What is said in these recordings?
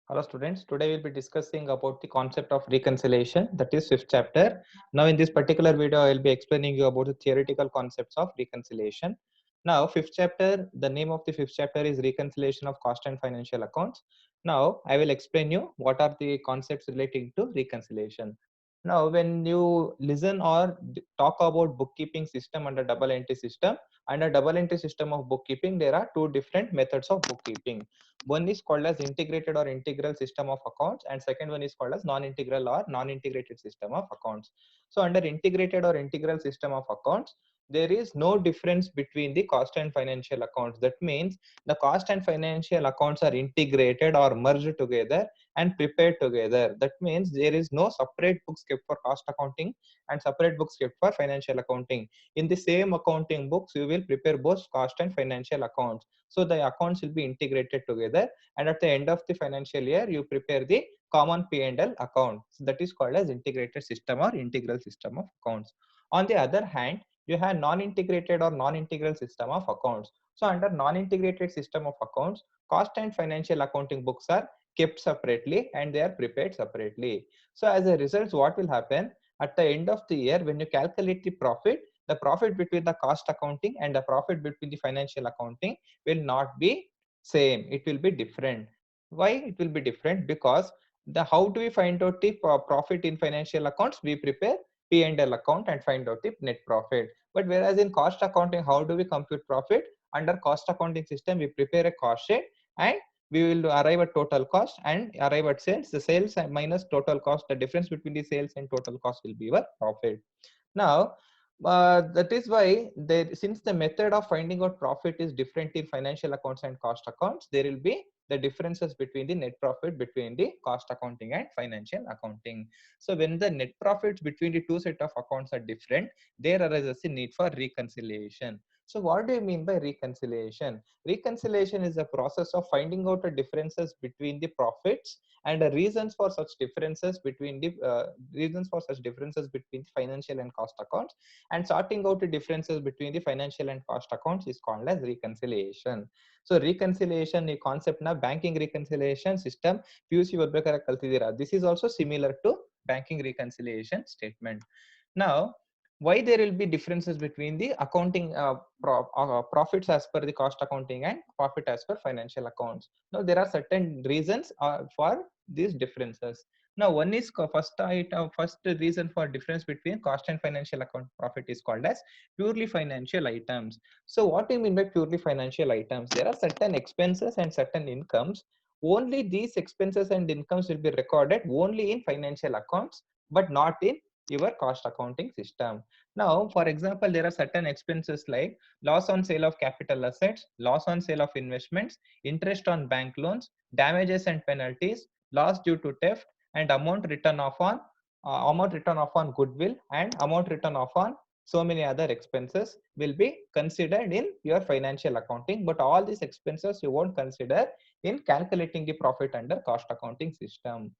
Hello students, today we'll be discussing about the concept of reconciliation, that is fifth chapter. Now in this particular video, I will be explaining you about the theoretical concepts of reconciliation. Now fifth chapter, the name of the fifth chapter is reconciliation of cost and financial accounts. Now I will explain you what are the concepts relating to reconciliation. Now when you listen or talk about bookkeeping system under double entry system, under double entry system of bookkeeping, there are two different methods of bookkeeping. One is called as integrated or integral system of accounts, and second one is called as non-integral or non-integrated system of accounts. So under integrated or integral system of accounts, there is no difference between the cost and financial accounts. That means the cost and financial accounts are integrated or merged together and prepared together. That means there is no separate books kept for cost accounting and separate books kept for financial accounting. In the same accounting books, you will prepare both cost and financial accounts. So the accounts will be integrated together, and at the end of the financial year, you prepare the common P&L account. So that is called as integrated system or integral system of accounts. On the other hand, you have non-integrated or non-integral system of accounts. So under non-integrated system of accounts, cost and financial accounting books are kept separately and they are prepared separately. So as a result, what will happen at the end of the year, when you calculate the profit between the cost accounting and the profit between the financial accounting will not be same. It will be different. Why it will be different? Because the how do we find out the profit in financial accounts? We prepare P&L account and find out the net profit. But whereas in cost accounting, how do we compute profit? Under cost accounting system, we prepare a cost sheet and we will arrive at total cost and arrive at sales. The sales minus total cost, the difference between the sales and total cost will be your profit. Now that is why since the method of finding out profit is different in financial accounts and cost accounts, there will be the differences between the net profit between the cost accounting and financial accounting. So when the net profits between the two set of accounts are different, there arises a need for reconciliation. So what do you mean by reconciliation? Reconciliation is the process of finding out the differences between the profits and the reasons for such differences between the financial and cost accounts, and sorting out the differences between the financial and cost accounts is called as reconciliation. So reconciliation a concept na banking reconciliation system PUC ಓದ್ಬೇಕಾದ್ರೆ ಕಲ್ತಿದ್ದೀರಾ. This is also similar to banking reconciliation statement. Now why there will be differences between the accounting profits as per the cost accounting and profit as per financial accounts? Now there are certain reasons for these differences. Now one is first reason for difference between cost and financial account profit is called as purely financial items. So what do you mean by purely financial items? There are certain expenses and certain incomes. Only these expenses and incomes will be recorded only in financial accounts, but not in your cost accounting system. Now, for example, there are certain expenses like loss on sale of capital assets, loss on sale of investments, interest on bank loans, damages and penalties, loss due to theft, and amount written off on goodwill, and amount written off on so many other expenses will be considered in your financial accounting, but all these expenses you won't consider in calculating the profit under cost accounting system.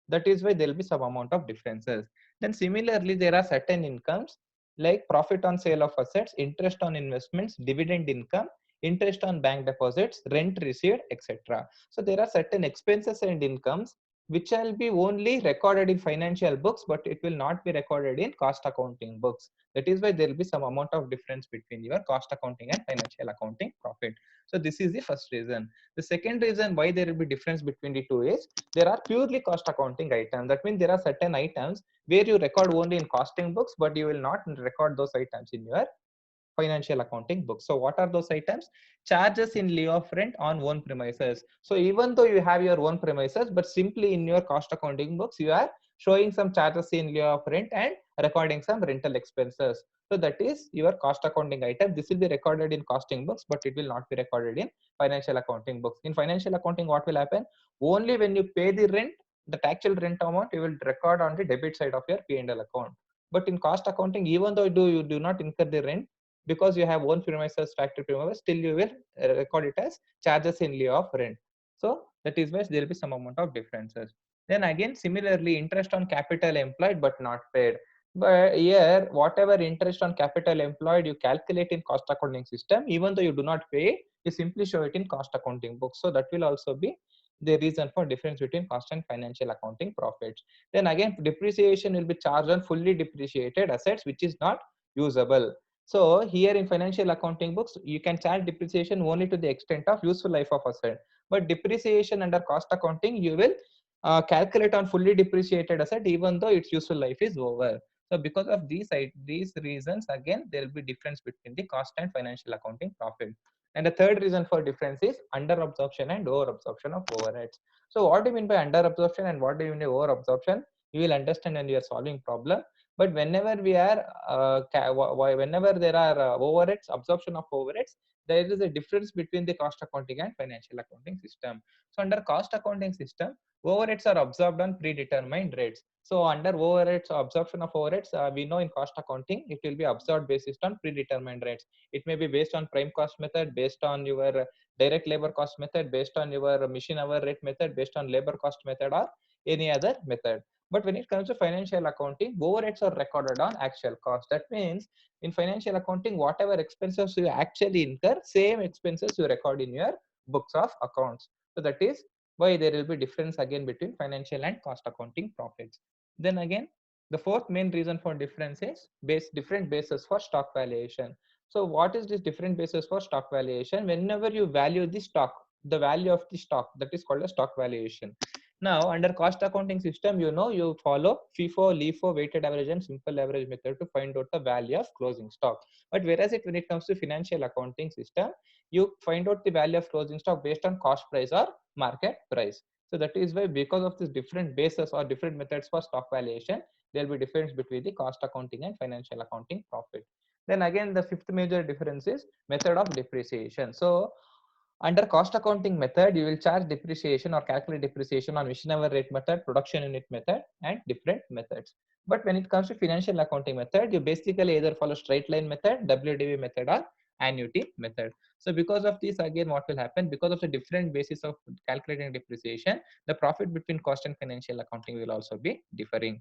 That is why there will be some amount of differences. Then similarly, there are certain incomes like profit on sale of assets, interest on investments, dividend income, interest on bank deposits, rent received, etc. So there are certain expenses and incomes which will be only recorded in financial books, but it will not be recorded in cost accounting books. That is why there will be some amount of difference between your cost accounting and financial accounting profit. So this is the first reason. The second reason why there will be difference between the two is there are purely cost accounting items. That means there are certain items where you record only in costing books, but you will not record those items in your financial accounting books. So what are those items? Charges in lieu of rent on own premises. So even though you have your own premises, but simply in your cost accounting books, you are showing some charges in lieu of rent and recording some rental expenses. So that is your cost accounting item. This will be recorded in costing books, but it will not be recorded in financial accounting books. In financial accounting, what will happen? Only when you pay the rent, the actual rent amount, you will record on the debit side of your P&L account. But in cost accounting, even though you do not incur the rent, because you have own premises, factory premises, still you will record it as charges in lieu of rent. So that is why there will be some amount of differences. Then again, similarly, interest on capital employed but not paid. But here, whatever interest on capital employed you calculate in cost accounting system, even though you do not pay, you simply show it in cost accounting books. So that will also be the reason for difference between cost and financial accounting profits. Then again, depreciation will be charged on fully depreciated assets which is not usable. So here in financial accounting books, you can charge depreciation only to the extent of useful life of asset. But depreciation under cost accounting, you will calculate on fully depreciated asset even though its useful life is over. So because of these reasons, again, there will be difference between the cost and financial accounting profit. And the third reason for difference is under absorption and over absorption of overheads. So what do you mean by under absorption and what do you mean by over absorption? You will understand when you are solving problem. But whenever we are, whenever there are overheads, absorption of overheads, there is a difference between the cost accounting and financial accounting system. So under cost accounting system, overheads are absorbed on predetermined rates. So under overheads, absorption of overheads, we know in cost accounting, it will be absorbed based on predetermined rates. It may be based on prime cost method, based on your direct labor cost method, based on your machine hour rate method, based on labor cost method, or any other method. But when it comes to financial accounting, overheads are recorded on actual cost. That means in financial accounting, whatever expenses you actually incur, same expenses you record in your books of accounts. So that is why there will be difference again between financial and cost accounting profits. Then again, the fourth main reason for difference is different basis for stock valuation. So what is this different basis for stock valuation? Whenever you value the stock, the value of the stock, that is called a stock valuation. Now under cost accounting system, you follow FIFO, LIFO, weighted average and simple average method to find out the value of closing stock. But whereas when it comes to financial accounting system, you find out the value of closing stock based on cost price or market price. So that is why, because of this different basis or different methods for stock valuation, there will be difference between the cost accounting and financial accounting profit. Then again, the fifth major difference is method of depreciation. So under cost accounting method, you will charge depreciation or calculate depreciation on machine hour rate method, production unit method, and different methods. But when it comes to financial accounting method, you basically either follow straight line method, WDV method, or annuity method. So because of this, again, what will happen? Because of the different basis of calculating depreciation, the profit between cost and financial accounting will also be differing.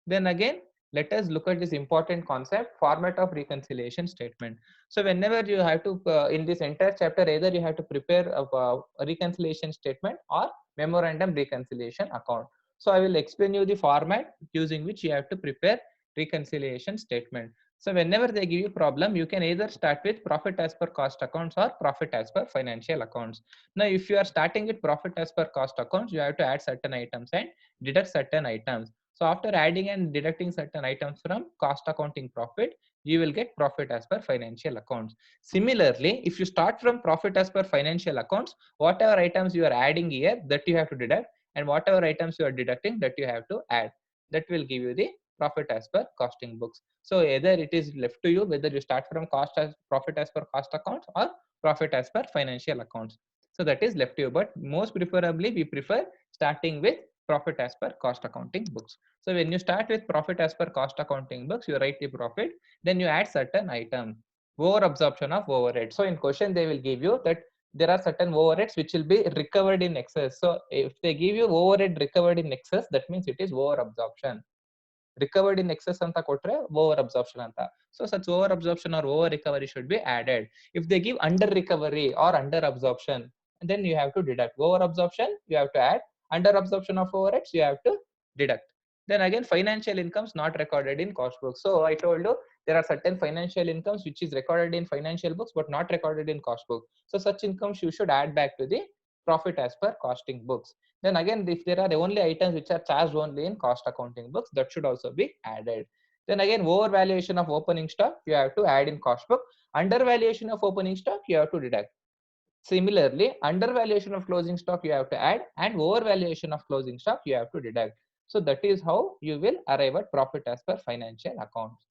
Then again, let us look at this important concept, format of reconciliation statement. So whenever you have to, in this entire chapter, either you have to prepare a reconciliation statement or memorandum reconciliation account. So I will explain you the format using which you have to prepare reconciliation statement. So whenever they give you problem, you can either start with profit as per cost accounts or profit as per financial accounts. Now, if you are starting with profit as per cost accounts, you have to add certain items and deduct certain items. So after adding and deducting certain items from cost accounting profit, you will get profit as per financial accounts. Similarly, if you start from profit as per financial accounts, whatever items you are adding here, that you have to deduct, and whatever items you are deducting, that you have to add. That will give you the profit as per costing books. So either it is left to you whether you start from profit as per cost accounts or profit as per financial accounts. So that is left to you, but most preferably we prefer starting with profit as per cost accounting books. So when you start with profit as per cost accounting books, you write the profit, then you add certain item, over absorption of overhead. So in question they will give you that there are certain overheads which will be recovered in excess. So if they give you overhead recovered in excess, that means it is over absorption. Recovered in excess anta kotre over absorption anta. So such over absorption or over recovery should be added. If they give under recovery or under absorption, then you have to deduct. Over absorption you have to add, under absorption of overheads you have to deduct. Then again, financial incomes not recorded in cost books. So I told you there are certain financial incomes which is recorded in financial books but not recorded in cost book. So such incomes you should add back to the profit as per costing books. Then again, if there are only items which are charged only in cost accounting books, that should also be added. Then again, overvaluation of opening stock, you have to add in cost book. Undervaluation of opening stock, you have to deduct. Similarly, undervaluation of closing stock, you have to add, and overvaluation of closing stock, you have to deduct. So that is how you will arrive at profit as per financial accounts.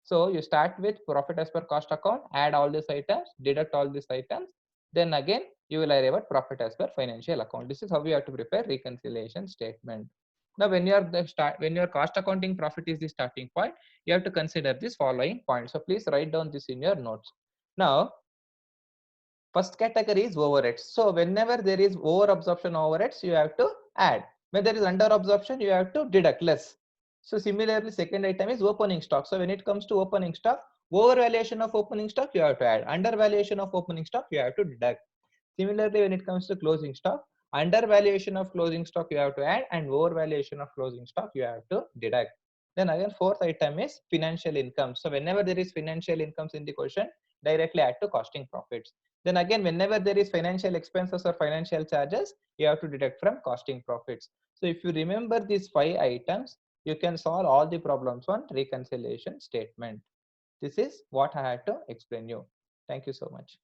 So you start with profit as per cost account, add all these items, deduct all these items, then again you will arrive at profit as per financial account. This is how you have to prepare reconciliation statement. Now when your cost accounting profit is the starting point, you have to consider this following points. So please write down this in your notes. Now first category is overheads. So whenever there is over absorption overheads, you have to add. When there is under absorption, you have to deduct less. So similarly, second item is opening stock. So when it comes to opening stock, overvaluation of opening stock, you have to add. Undervaluation of opening stock, you have to deduct. Similarly, when it comes to closing stock, Undervaluation of closing stock you have to add, and overvaluation of closing stock you have to deduct. Then again, fourth item is financial income. So whenever there is financial incomes in the question, directly add to costing profits. Then again, whenever there is financial expenses or financial charges, you have to deduct from costing profits. So if you remember these 5 items, you can solve all the problems on reconciliation statement. This is what I had to explain you. Thank you so much.